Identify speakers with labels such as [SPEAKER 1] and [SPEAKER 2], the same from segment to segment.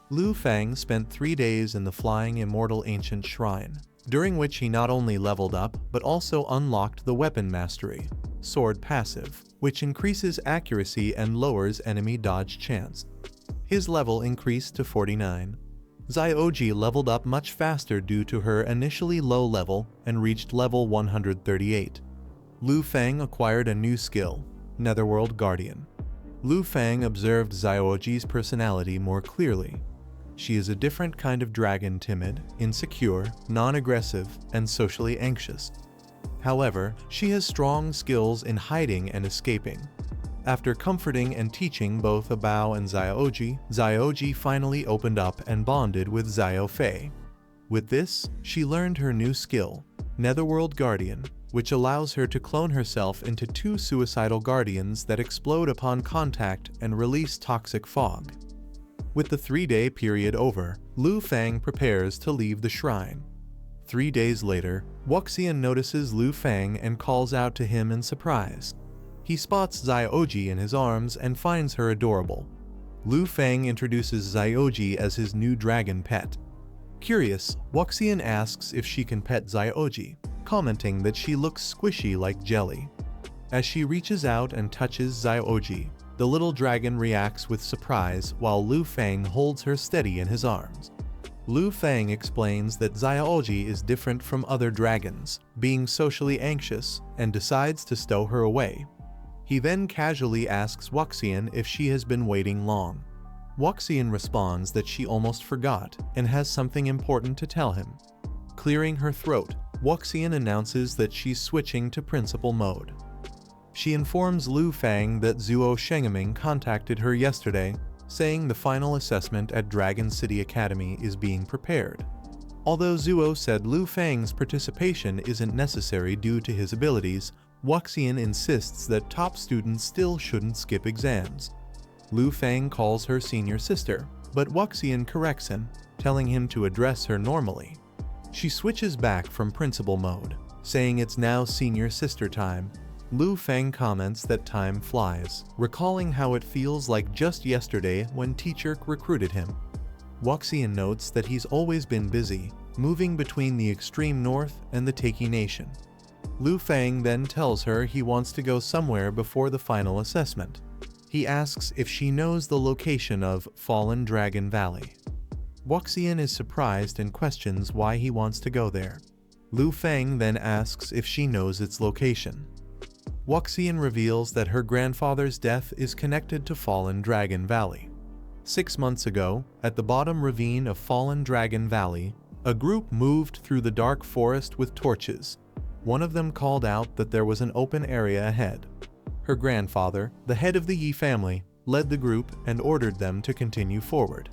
[SPEAKER 1] Lu Fang spent 3 days in the Flying Immortal Ancient Shrine, during which he not only leveled up but also unlocked the weapon mastery, Sword Passive, which increases accuracy and lowers enemy dodge chance. His level increased to 49. Xiaoji leveled up much faster due to her initially low level and reached level 138. Lu Fang acquired a new skill, Netherworld Guardian. Lu Fang observed Xiaoji's personality more clearly. She is a different kind of dragon, timid, insecure, non-aggressive, and socially anxious. However, she has strong skills in hiding and escaping. After comforting and teaching both Abao and Xiaoji, Xiaoji finally opened up and bonded with Xiao Fei. With this, she learned her new skill, Netherworld Guardian, which allows her to clone herself into 2 suicidal guardians that explode upon contact and release toxic fog. With the 3-day period over, Lu Fang prepares to leave the shrine. 3 days later, Wuxian notices Lu Fang and calls out to him in surprise. He spots Xiaoji in his arms and finds her adorable. Lu Fang introduces Xiaoji as his new dragon pet. Curious, Wuxian asks if she can pet Xiaoji, commenting that she looks squishy like jelly. As she reaches out and touches Xiaoji, the little dragon reacts with surprise while Lu Fang holds her steady in his arms. Lu Fang explains that Xiaoji is different from other dragons, being socially anxious, and decides to stow her away. He then casually asks Wuxian if she has been waiting long. Wuxian responds that she almost forgot and has something important to tell him. Clearing her throat, Wuxian announces that she's switching to principal mode. She informs Lu Fang that Zuo Shengeming contacted her yesterday, saying the final assessment at Dragon City Academy is being prepared. Although Zuo said Lu Fang's participation isn't necessary due to his abilities, Wuxian insists that top students still shouldn't skip exams. Lu Fang calls her senior sister, but Wuxian corrects him, telling him to address her normally. She switches back from principal mode, saying it's now senior sister time. Lu Fang comments that time flies, recalling how it feels like just yesterday when teacher recruited him. Wuxian notes that he's always been busy, moving between the extreme north and the Taki Nation. Lu Fang then tells her he wants to go somewhere before the final assessment. He asks if she knows the location of Fallen Dragon Valley. Wuxian is surprised and questions why he wants to go there. Lu Fang then asks if she knows its location. Wuxian reveals that her grandfather's death is connected to Fallen Dragon Valley. 6 months ago, at the bottom ravine of Fallen Dragon Valley, a group moved through the dark forest with torches. One of them called out that there was an open area ahead. Her grandfather, the head of the Yi family, led the group and ordered them to continue forward.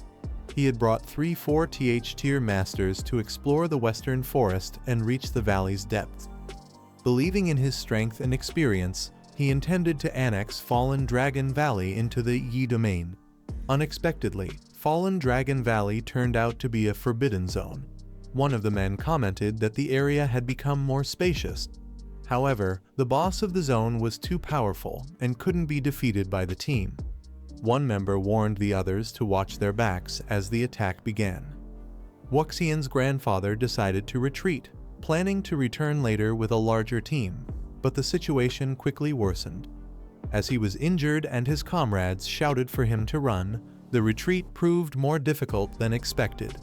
[SPEAKER 1] He had brought 3 4th tier masters to explore the western forest and reach the valley's depths. Believing in his strength and experience, he intended to annex Fallen Dragon Valley into the Yi domain. Unexpectedly, Fallen Dragon Valley turned out to be a forbidden zone. One of the men commented that the area had become more spacious. However, the boss of the zone was too powerful and couldn't be defeated by the team. One member warned the others to watch their backs as the attack began. Wuxian's grandfather decided to retreat, planning to return later with a larger team, but the situation quickly worsened. As he was injured and his comrades shouted for him to run, the retreat proved more difficult than expected.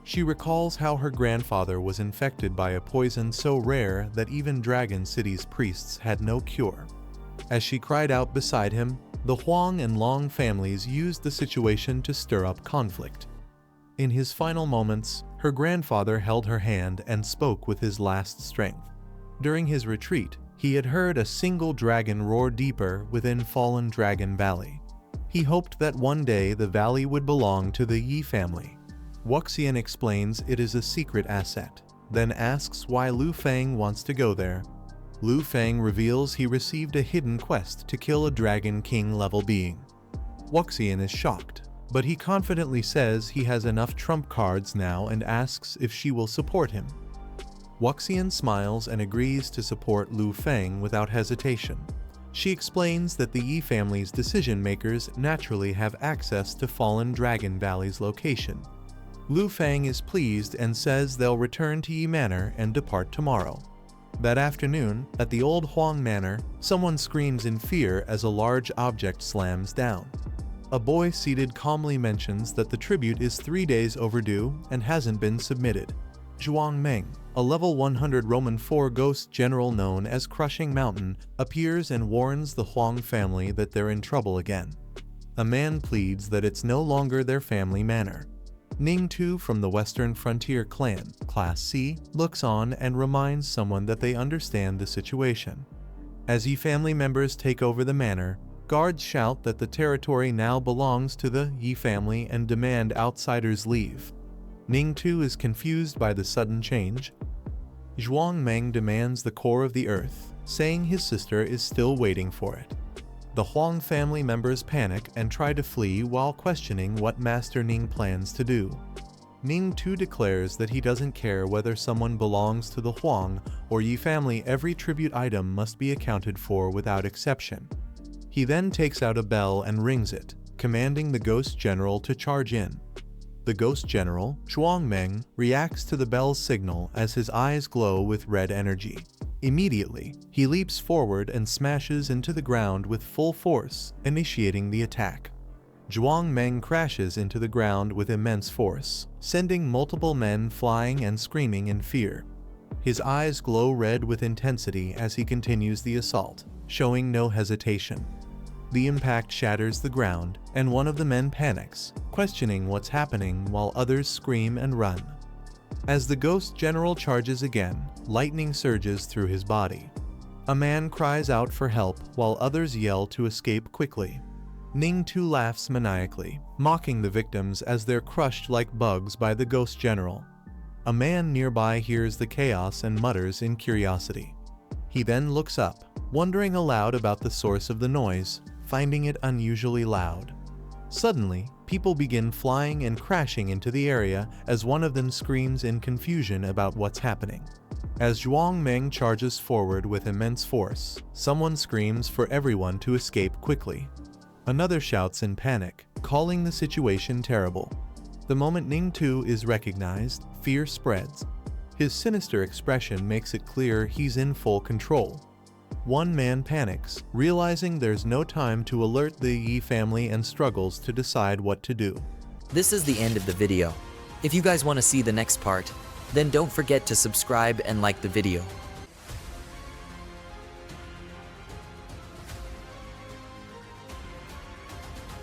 [SPEAKER 1] She recalls how her grandfather was infected by a poison so rare that even Dragon City's priests had no cure. As she cried out beside him, the Huang and Long families used the situation to stir up conflict. In his final moments, her grandfather held her hand and spoke with his last strength. During his retreat, he had heard a single dragon roar deeper within Fallen Dragon Valley. He hoped that one day the valley would belong to the Yi family. Wuxian explains it is a secret asset, then asks why Lu Fang wants to go there. Lu Fang reveals he received a hidden quest to kill a Dragon King level being. Wuxian is shocked, but he confidently says he has enough trump cards now and asks if she will support him. Wuxian smiles and agrees to support Lu Fang without hesitation. She explains that the Yi family's decision-makers naturally have access to Fallen Dragon Valley's location. Lu Fang is pleased and says they'll return to Yi Manor and depart tomorrow. That afternoon, at the old Huang Manor, someone screams in fear as a large object slams down. A boy seated calmly mentions that the tribute is 3 days overdue and hasn't been submitted. Zhuang Meng, a level 100 Roman 4 ghost general known as Crushing Mountain, appears and warns the Huang family that they're in trouble again. A man pleads that it's no longer their family manor. Ning Tu from the Western Frontier Clan, Class C, looks on and reminds someone that they understand the situation. As Yi family members take over the manor, guards shout that the territory now belongs to the Yi family and demand outsiders leave. Ning Tu is confused by the sudden change. Zhuang Meng demands the core of the earth, saying his sister is still waiting for it. The Huang family members panic and try to flee while questioning what Master Ning plans to do. Ning Tu declares that he doesn't care whether someone belongs to the Huang or Yi family, every tribute item must be accounted for without exception. He then takes out a bell and rings it, commanding the Ghost General to charge in. The Ghost General, Zhuang Meng, reacts to the bell's signal as his eyes glow with red energy. Immediately, he leaps forward and smashes into the ground with full force, initiating the attack. Zhuang Meng crashes into the ground with immense force, sending multiple men flying and screaming in fear. His eyes glow red with intensity as he continues the assault, showing no hesitation. The impact shatters the ground, and one of the men panics, questioning what's happening while others scream and run. As the Ghost General charges again, lightning surges through his body. A man cries out for help while others yell to escape quickly. Ning Tu laughs maniacally, mocking the victims as they're crushed like bugs by the Ghost General. A man nearby hears the chaos and mutters in curiosity. He then looks up, wondering aloud about the source of the noise, finding it unusually loud. Suddenly, people begin flying and crashing into the area as one of them screams in confusion about what's happening. As Zhuang Meng charges forward with immense force, someone screams for everyone to escape quickly. Another shouts in panic, calling the situation terrible. The moment Ning Tu is recognized, fear spreads. His sinister expression makes it clear he's in full control. One man panics, realizing there's no time to alert the Yi family and struggles to decide what to do.
[SPEAKER 2] This is the end of the video. If you guys want to see the next part, then don't forget to subscribe and like the video.